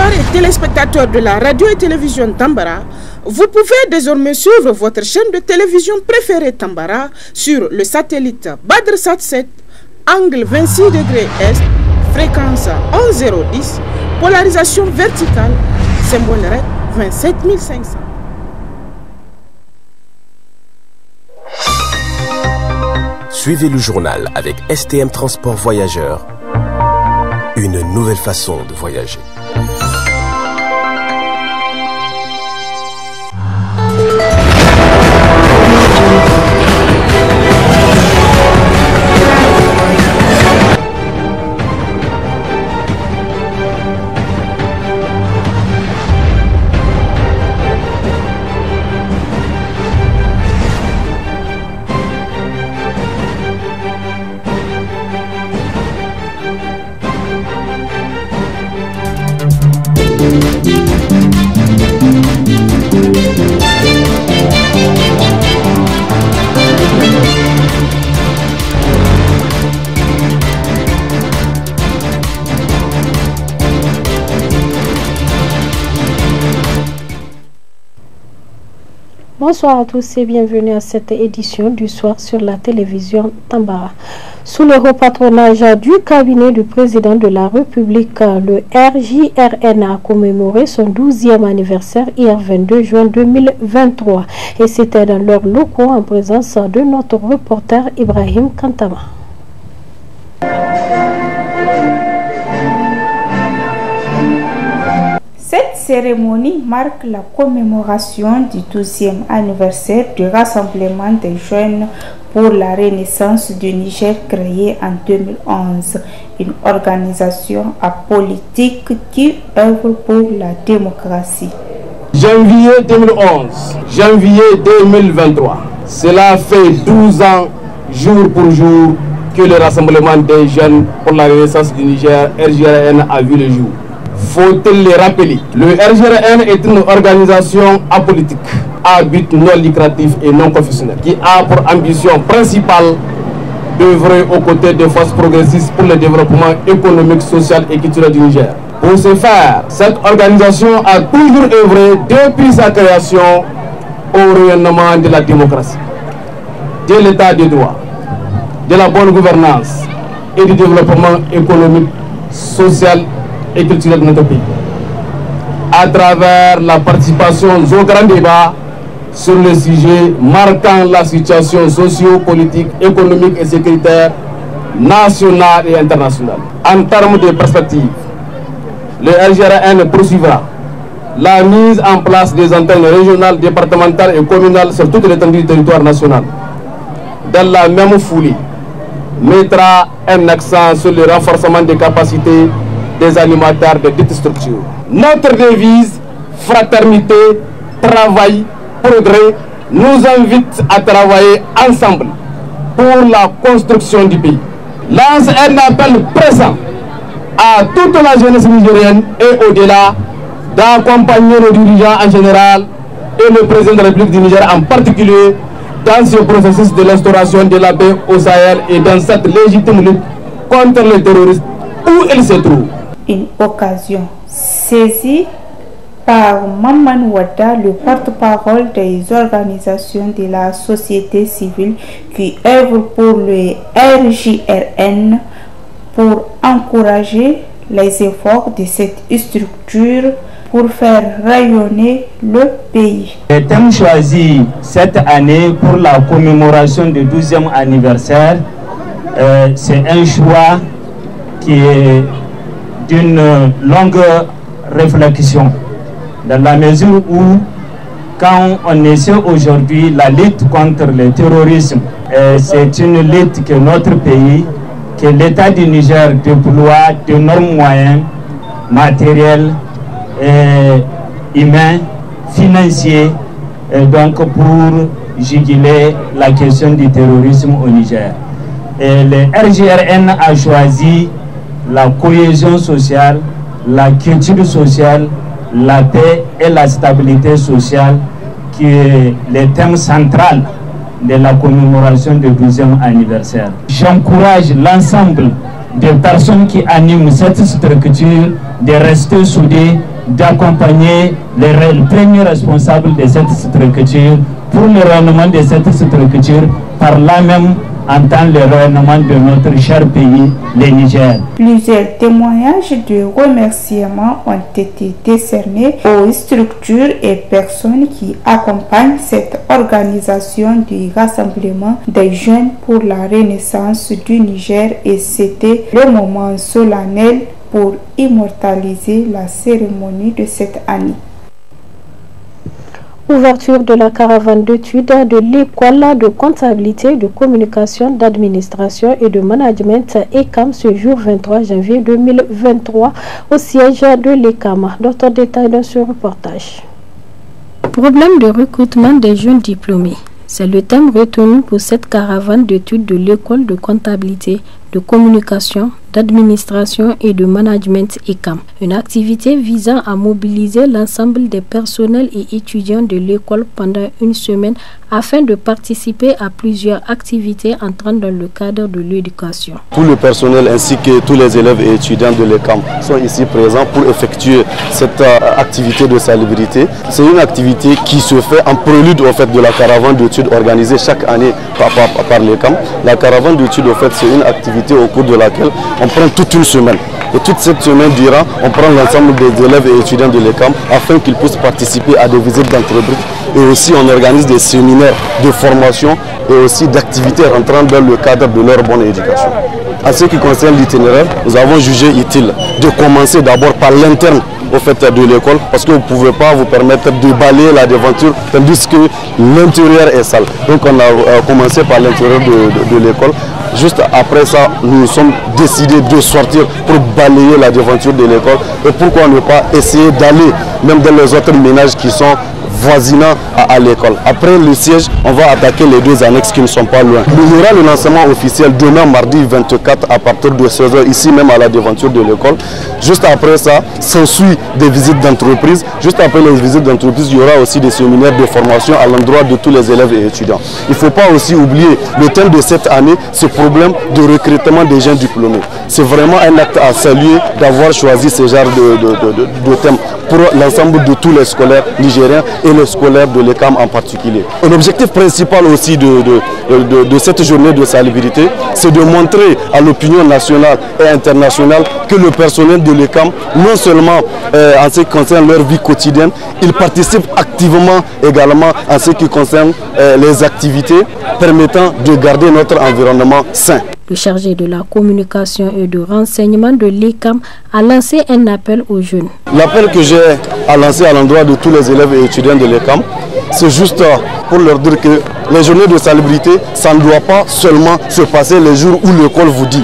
auditeurs et téléspectateurs de la radio et télévision Tambara, vous pouvez désormais suivre votre chaîne de télévision préférée Tambara sur le satellite BadrSat 7, angle 26 degrés Est, fréquence 11010, polarisation verticale, symbole RED 27500. Suivez le journal avec STM Transport Voyageurs, une nouvelle façon de voyager. Bonsoir à tous et bienvenue à cette édition du soir sur la télévision Tambara. Sous le haut patronage du cabinet du président de la République, le RJRN a commémoré son 12e anniversaire hier 22 juin 2023 et c'était dans leurs locaux en présence de notre reporter Ibrahim Kantama. Cette cérémonie marque la commémoration du 12e anniversaire du Rassemblement des jeunes pour la renaissance du Niger créé en 2011, une organisation apolitique qui œuvre pour la démocratie. Janvier 2011, janvier 2023, cela fait 12 ans, jour pour jour, que le Rassemblement des jeunes pour la renaissance du Niger, RJRN, a vu le jour. Faut-il le rappeler, le RJRN est une organisation apolitique, à but non lucratif et non confessionnel, qui a pour ambition principale d'œuvrer aux côtés des forces progressistes pour le développement économique, social et culturel du Niger. Pour ce faire, cette organisation a toujours œuvré depuis sa création au rayonnement de la démocratie, de l'état de droit, de la bonne gouvernance et du développement économique, social et culturel de notre pays, à travers la participation au grand débat sur le sujet marquant la situation socio-politique, économique et sécuritaire nationale et internationale. En termes de perspective, le RJRN poursuivra la mise en place des antennes régionales, départementales et communales sur toute l'étendue du territoire national. Dans la même foulée, mettra un accent sur le renforcement des capacités des animateurs de dites structures. Notre devise, fraternité, travail, progrès, nous invite à travailler ensemble pour la construction du pays. Lance un appel pressant à toute la jeunesse nigérienne et au-delà d'accompagner nos dirigeants en général et le président de la République du Niger en particulier dans ce processus de l'instauration de la paix au Sahel et dans cette légitime lutte contre le terrorisme où il se trouve. Une occasion saisie par Maman Wada, le porte-parole des organisations de la société civile qui œuvrent pour le RJRN pour encourager les efforts de cette structure pour faire rayonner le pays. Le thème choisi cette année pour la commémoration du 12e anniversaire, c'est un choix qui est d'une longue réflexion, dans la mesure où, quand on essaie aujourd'hui la lutte contre le terrorisme, c'est une lutte que notre pays, que l'État du Niger déploie d'énormes moyens matériels, humains, financiers, donc pour juguler la question du terrorisme au Niger. Et le RJRN a choisi la cohésion sociale, la culture sociale, la paix et la stabilité sociale qui est le thème central de la commémoration du 12e anniversaire. J'encourage l'ensemble des personnes qui animent cette structure de rester soudées, d'accompagner les premiers responsables de cette structure pour le rayonnement de cette structure, par là même entendre le rayonnement de notre cher pays, le Niger. Plusieurs témoignages de remerciements ont été décernés aux structures et personnes qui accompagnent cette organisation du Rassemblement des jeunes pour la renaissance du Niger, et c'était le moment solennel pour immortaliser la cérémonie de cette année. Ouverture de la caravane d'études de l'école de comptabilité, de communication, d'administration et de management ECAM ce jour 23 janvier 2023 au siège de l'ECAM. D'autres détails dans ce reportage. Problème de recrutement des jeunes diplômés. C'est le thème retenu pour cette caravane d'études de l'école de comptabilité, de communication, d'administration et de management ECAM. Une activité visant à mobiliser l'ensemble des personnels et étudiants de l'école pendant une semaine afin de participer à plusieurs activités entrant dans le cadre de l'éducation. Tout le personnel ainsi que tous les élèves et étudiants de l'ECAM sont ici présents pour effectuer cette activité de salubrité. C'est une activité qui se fait en prélude au fait de la caravane d'études organisée chaque année par l'ECAM. La caravane d'études au fait, c'est une activité au cours de laquelle on prend toute une semaine. Et toute cette semaine durant, on prend l'ensemble des élèves et étudiants de l'ECAM afin qu'ils puissent participer à des visites d'entreprise. Et aussi on organise des séminaires de formation et aussi d'activités rentrant dans le cadre de leur bonne éducation. En ce qui concerne l'itinéraire, nous avons jugé utile de commencer d'abord par l'interne au fait de l'école, parce que vous ne pouvez pas vous permettre de balayer la devanture tandis que l'intérieur est sale. Donc on a commencé par l'intérieur de l'école. Juste après ça, nous sommes décidés de sortir pour balayer la devanture de l'école. Et pourquoi ne pas essayer d'aller même dans les autres ménages qui sont voisinants à l'école. Après le siège, on va attaquer les deux annexes qui ne sont pas loin. Il y aura le lancement officiel demain mardi 24 à partir de 16h ici même à la devanture de l'école. Juste après ça, s'ensuit des visites d'entreprise. Juste après les visites d'entreprise, il y aura aussi des séminaires de formation à l'endroit de tous les élèves et étudiants. Il ne faut pas aussi oublier le thème de cette année, ce problème de recrutement des jeunes diplômés. C'est vraiment un acte à saluer d'avoir choisi ce genre de thème pour l'ensemble de tous les scolaires nigériens et les scolaires de l'ECAM en particulier. L'objectif principal aussi de cette journée de salubrité, c'est de montrer à l'opinion nationale et internationale que le personnel de l'ECAM, non seulement en ce qui concerne leur vie quotidienne, ils participent activement également en ce qui concerne les activités permettant de garder notre environnement sain. Le chargé de la communication et de renseignement de l'ECAM a lancé un appel aux jeunes. L'appel que j'ai à lancer à l'endroit de tous les élèves et étudiants de l'ECAM, c'est juste pour leur dire que les journées de salubrité, ça ne doit pas seulement se passer les jours où l'école vous dit.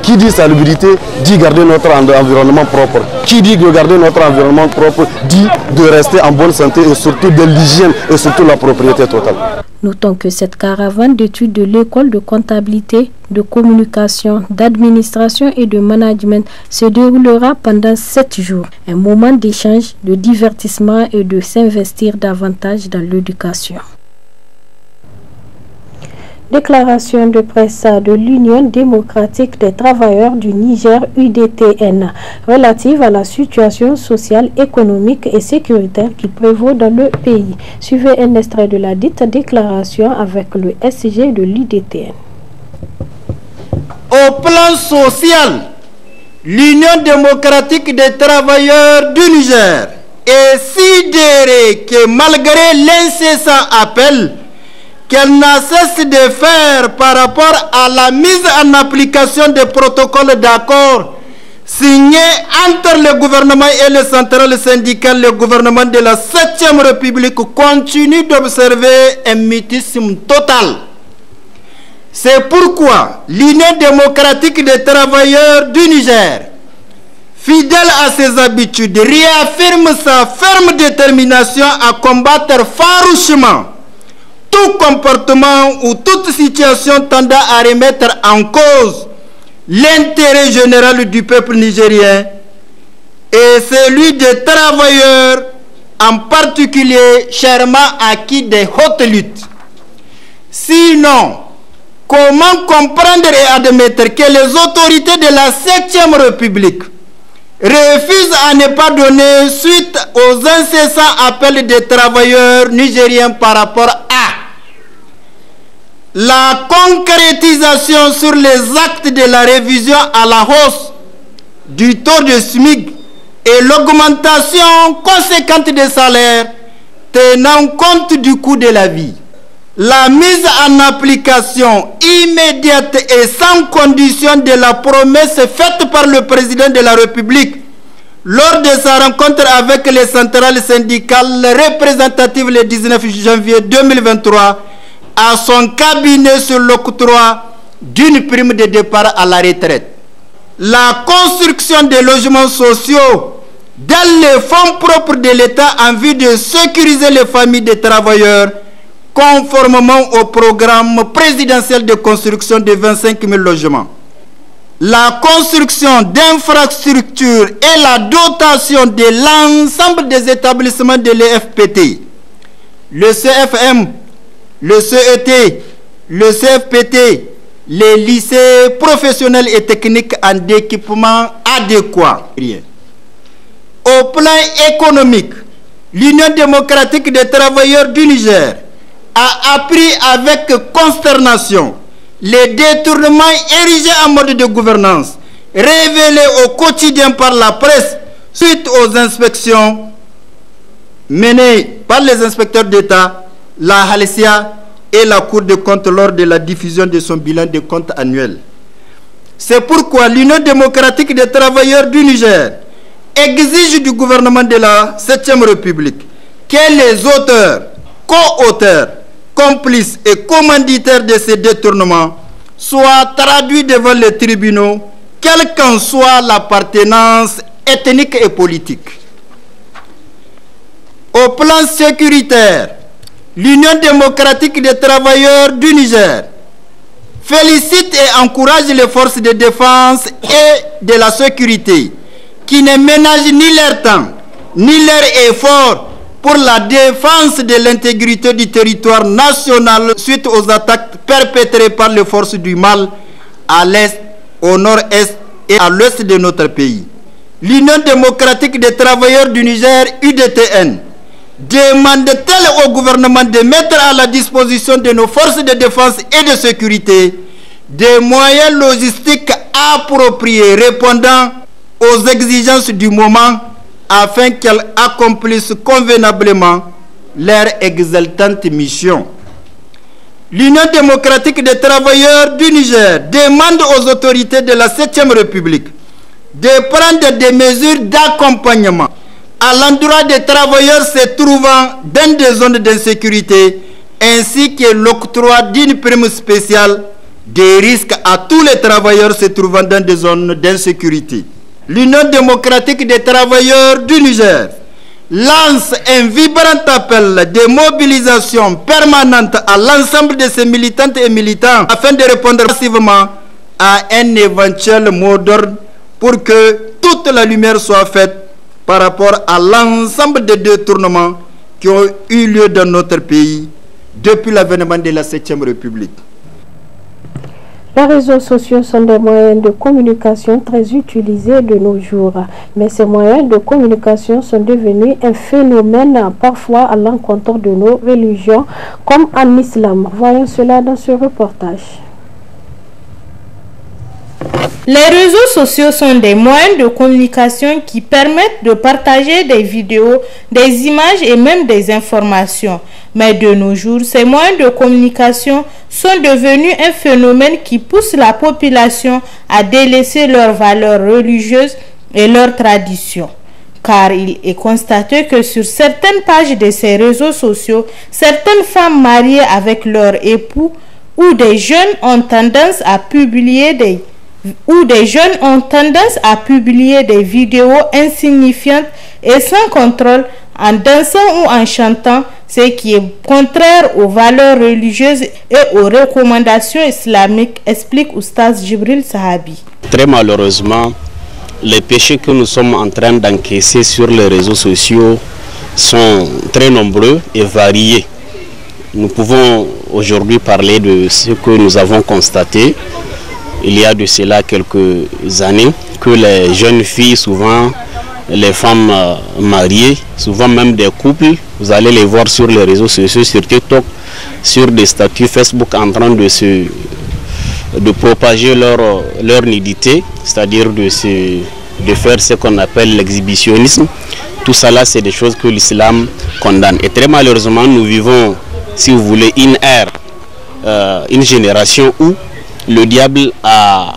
Qui dit salubrité dit garder notre environnement propre. Qui dit de garder notre environnement propre dit de rester en bonne santé et surtout de l'hygiène et surtout la propriété totale. Notons que cette caravane d'études de l'école de comptabilité, de communication, d'administration et de management se déroulera pendant 7 jours. Un moment d'échange, de divertissement et de s'investir davantage dans l'éducation. Déclaration de presse de l'Union démocratique des travailleurs du Niger UDTN relative à la situation sociale, économique et sécuritaire qui prévaut dans le pays. Suivez un extrait de la dite déclaration avec le SG de l'UDTN. Au plan social, l'Union démocratique des travailleurs du Niger est sidérée que malgré l'incessant appel qu'elle n'a cessé de faire par rapport à la mise en application des protocoles d'accord signés entre le gouvernement et le central syndical, le gouvernement de la 7e République continue d'observer un mutisme total. C'est pourquoi l'Union démocratique des travailleurs du Niger, fidèle à ses habitudes, réaffirme sa ferme détermination à combattre farouchement tout comportement ou toute situation tendant à remettre en cause l'intérêt général du peuple nigérien et celui des travailleurs, en particulier chèrement acquis des hautes luttes. Sinon, comment comprendre et admettre que les autorités de la 7e République refuse à ne pas donner suite aux incessants appels des travailleurs nigériens par rapport à la concrétisation sur les actes de la révision à la hausse du taux de SMIC et l'augmentation conséquente des salaires tenant compte du coût de la vie. La mise en application immédiate et sans condition de la promesse faite par le président de la République lors de sa rencontre avec les centrales syndicales représentatives le 19 janvier 2023 à son cabinet sur l'octroi d'une prime de départ à la retraite. La construction des logements sociaux dans les fonds propres de l'État en vue de sécuriser les familles des travailleurs conformément au programme présidentiel de construction de 25 000 logements. La construction d'infrastructures et la dotation de l'ensemble des établissements de l'EFPT, le CFM, le CET, le CFPT, les lycées professionnels et techniques en équipement adéquat. Au plan économique, l'Union démocratique des travailleurs du Niger a appris avec consternation les détournements érigés en mode de gouvernance révélés au quotidien par la presse suite aux inspections menées par les inspecteurs d'État, la Halcia et la Cour des comptes lors de la diffusion de son bilan de comptes annuel. C'est pourquoi l'Union démocratique des travailleurs du Niger exige du gouvernement de la 7e République que les auteurs, co-auteurs, complices et commanditaires de ces détournements soient traduits devant les tribunaux, quelle qu'en soit l'appartenance ethnique et politique. Au plan sécuritaire, l'Union démocratique des travailleurs du Niger félicite et encourage les forces de défense et de la sécurité qui ne ménagent ni leur temps ni leur effort pour la défense de l'intégrité du territoire national suite aux attaques perpétrées par les forces du mal à l'est, au nord-est et à l'ouest de notre pays. L'Union démocratique des travailleurs du Niger, UDTN, demande-t-elle au gouvernement de mettre à la disposition de nos forces de défense et de sécurité des moyens logistiques appropriés répondant aux exigences du moment afin qu'elles accomplissent convenablement leur exaltante mission. L'Union démocratique des travailleurs du Niger demande aux autorités de la 7e République de prendre des mesures d'accompagnement à l'endroit des travailleurs se trouvant dans des zones d'insécurité, ainsi que l'octroi d'une prime spéciale des risques à tous les travailleurs se trouvant dans des zones d'insécurité. L'Union démocratique des travailleurs du Niger lance un vibrant appel de mobilisation permanente à l'ensemble de ses militantes et militants afin de répondre massivement à un éventuel mot d'ordre pour que toute la lumière soit faite par rapport à l'ensemble des détournements qui ont eu lieu dans notre pays depuis l'avènement de la 7e République. Les réseaux sociaux sont des moyens de communication très utilisés de nos jours, mais ces moyens de communication sont devenus un phénomène parfois à l'encontre de nos religions, comme en islam. Voyons cela dans ce reportage. Les réseaux sociaux sont des moyens de communication qui permettent de partager des vidéos, des images et même des informations. Mais de nos jours, ces moyens de communication sont devenus un phénomène qui pousse la population à délaisser leurs valeurs religieuses et leurs traditions. Car il est constaté que sur certaines pages de ces réseaux sociaux, certaines femmes mariées avec leur époux ou des jeunes ont tendance à publier des vidéos insignifiantes et sans contrôle en dansant ou en chantant, ce qui est contraire aux valeurs religieuses et aux recommandations islamiques, explique Oustaz Jibril Sahabi. Très malheureusement, les péchés que nous sommes en train d'encaisser sur les réseaux sociaux sont très nombreux et variés. Nous pouvons aujourd'hui parler de ce que nous avons constaté il y a de cela quelques années, que les jeunes filles, souvent les femmes mariées, souvent même des couples, vous allez les voir sur les réseaux sociaux, sur TikTok, sur des statuts Facebook en train de propager leur nudité, c'est-à-dire de faire ce qu'on appelle l'exhibitionnisme. Tout ça là, c'est des choses que l'islam condamne. Et très malheureusement, nous vivons, si vous voulez, une ère, une génération où le diable a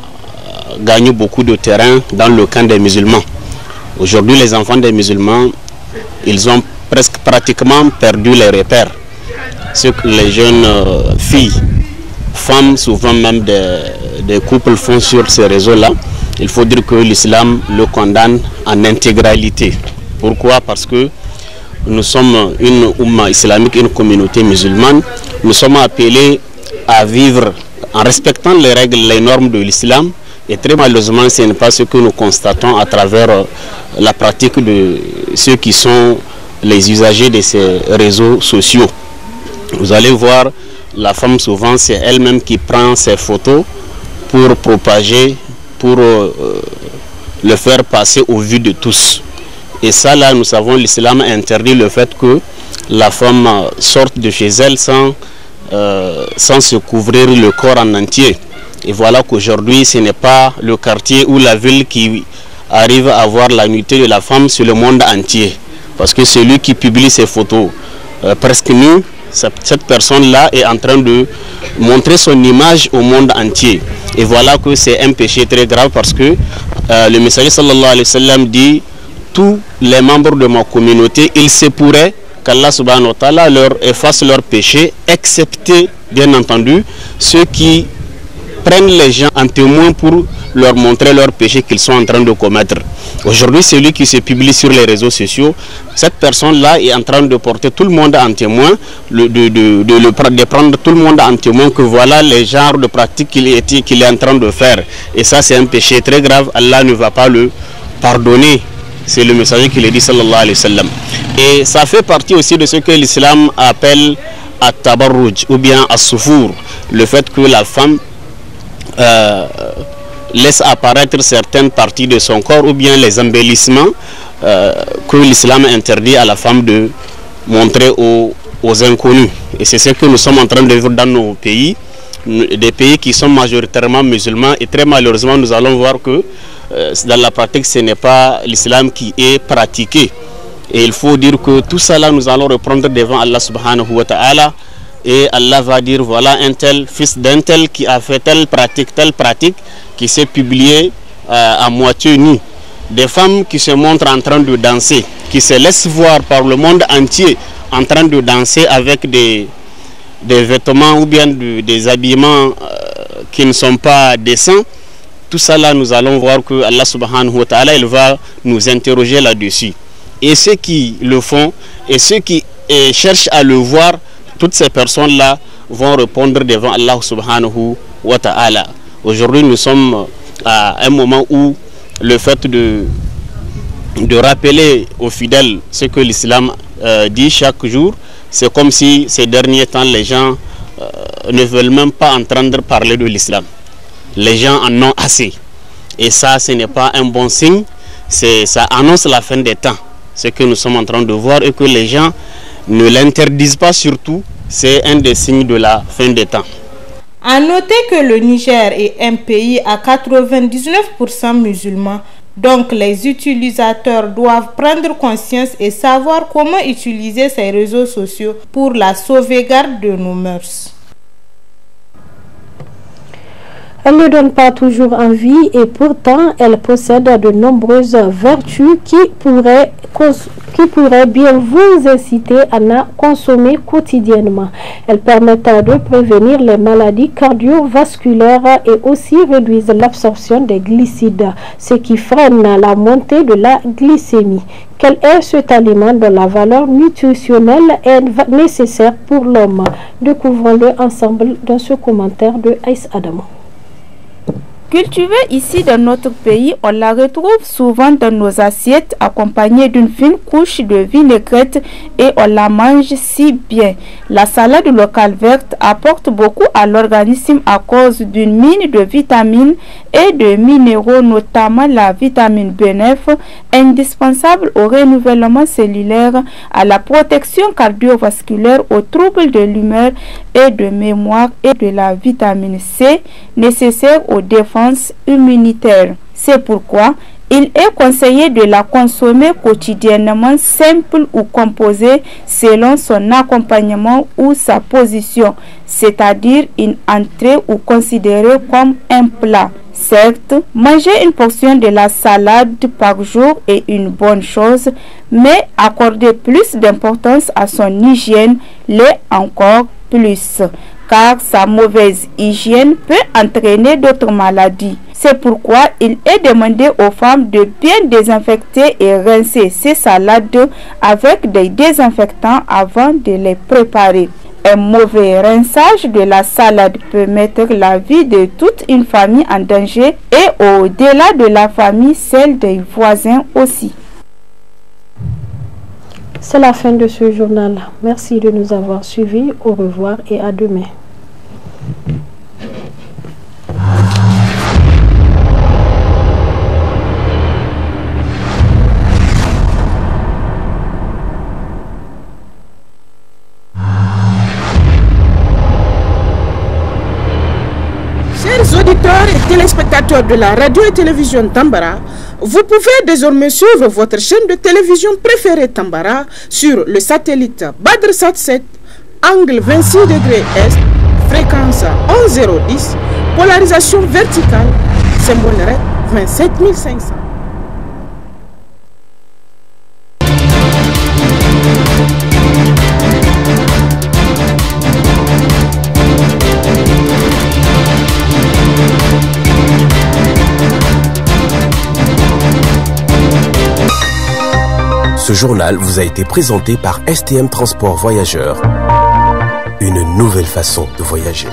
gagné beaucoup de terrain dans le camp des musulmans. Aujourd'hui, les enfants des musulmans, ils ont pratiquement perdu les repères. Ce que les jeunes filles, femmes, souvent même des couples font sur ces réseaux-là, il faut dire que l'islam le condamne en intégralité. Pourquoi? Parce que nous sommes une Oumma islamique, une communauté musulmane. Nous sommes appelés à vivre en respectant les règles, les normes de l'islam. Et très malheureusement, ce n'est pas ce que nous constatons à travers la pratique de ceux qui sont les usagers de ces réseaux sociaux. Vous allez voir, la femme souvent, c'est elle-même qui prend ses photos pour propager, pour le faire passer au vu de tous. Et ça, là, nous savons, l'islam interdit le fait que la femme sorte de chez elle sans se couvrir le corps en entier. Et voilà qu'aujourd'hui, ce n'est pas le quartier ou la ville qui arrive à voir la nudité de la femme sur le monde entier. Parce que celui qui publie ces photos presque nues, cette personne-là est en train de montrer son image au monde entier. Et voilà que c'est un péché très grave parce que le messager sallallahu alayhi wa sallam dit: tous les membres de ma communauté, il se pourrait qu'Allah subhanahu wa ta'ala leur efface leurs péchés, excepté, bien entendu, ceux qui prennent les gens en témoin pour leur montrer leurs péchés qu'ils sont en train de commettre. Aujourd'hui, celui qui se publie sur les réseaux sociaux, cette personne-là est en train de porter tout le monde en témoin, de prendre tout le monde en témoin que voilà les genres de pratiques qu'il est en train de faire. Et ça, c'est un péché très grave. Allah ne va pas le pardonner. C'est le messager qui le dit, sallallahu alayhi wa sallam. Et ça fait partie aussi de ce que l'islam appelle at-tabarruj ou bien as-sufur, le fait que la femme laisse apparaître certaines parties de son corps ou bien les embellissements que l'islam interdit à la femme de montrer aux inconnus. Et c'est ce que nous sommes en train de vivre dans nos pays, des pays qui sont majoritairement musulmans, et très malheureusement nous allons voir que dans la pratique ce n'est pas l'islam qui est pratiqué. Et il faut dire que tout ça là nous allons reprendre devant Allah subhanahu wa ta'ala. Et Allah va dire, voilà un tel fils d'un tel qui a fait telle pratique, qui s'est publié à moitié nu. Des femmes qui se montrent en train de danser, qui se laissent voir par le monde entier en train de danser avec des vêtements ou bien des habillements qui ne sont pas décents. Tout ça là, nous allons voir que Allah subhanahu wa ta'ala, il va nous interroger là-dessus. Et ceux qui le font, et ceux qui cherchent à le voir, toutes ces personnes-là vont répondre devant Allah subhanahu wa ta'ala. Aujourd'hui, nous sommes à un moment où le fait de rappeler aux fidèles ce que l'islam dit chaque jour, c'est comme si ces derniers temps, les gens ne veulent même pas entendre parler de l'islam. Les gens en ont assez. Et ça, ce n'est pas un bon signe. Ça annonce la fin des temps. Ce que nous sommes en train de voir et que les gens ne l'interdisent pas surtout, c'est un des signes de la fin des temps. À noter que le Niger est un pays à 99% musulman, donc les utilisateurs doivent prendre conscience et savoir comment utiliser ces réseaux sociaux pour la sauvegarde de nos mœurs. Elle ne donne pas toujours envie et pourtant elle possède de nombreuses vertus qui pourraient bien vous inciter à la consommer quotidiennement. Elles permettent de prévenir les maladies cardiovasculaires et aussi réduisent l'absorption des glucides, ce qui freine la montée de la glycémie. Quel est cet aliment dont la valeur nutritionnelle est nécessaire pour l'homme? Découvrons-le ensemble dans ce commentaire de Aïs Adamo. Cultivée ici dans notre pays, on la retrouve souvent dans nos assiettes accompagnée d'une fine couche de vinaigrette et on la mange si bien. La salade locale verte apporte beaucoup à l'organisme à cause d'une mine de vitamines et de minéraux, notamment la vitamine B9, indispensable au renouvellement cellulaire, à la protection cardiovasculaire, aux troubles de l'humeur et de mémoire, et de la vitamine C nécessaire aux défenses immunitaires. C'est pourquoi il est conseillé de la consommer quotidiennement, simple ou composée, selon son accompagnement ou sa position, c'est-à-dire une entrée ou considérée comme un plat. Certes, manger une portion de la salade par jour est une bonne chose, mais accorder plus d'importance à son hygiène l'est encore plus, car sa mauvaise hygiène peut entraîner d'autres maladies. C'est pourquoi il est demandé aux femmes de bien désinfecter et rincer ces salades avec des désinfectants avant de les préparer. Un mauvais rinçage de la salade peut mettre la vie de toute une famille en danger et au-delà de la famille, celle des voisins aussi. C'est la fin de ce journal. Merci de nous avoir suivis. Au revoir et à demain. Chers auditeurs et téléspectateurs de la radio et télévision Tambara, vous pouvez désormais suivre votre chaîne de télévision préférée Tambara sur le satellite BadrSat 7, angle 26 degrés Est, fréquence 11010, polarisation verticale, symbole RED 27500. Ce journal vous a été présenté par STM Transport Voyageurs. Une nouvelle façon de voyager.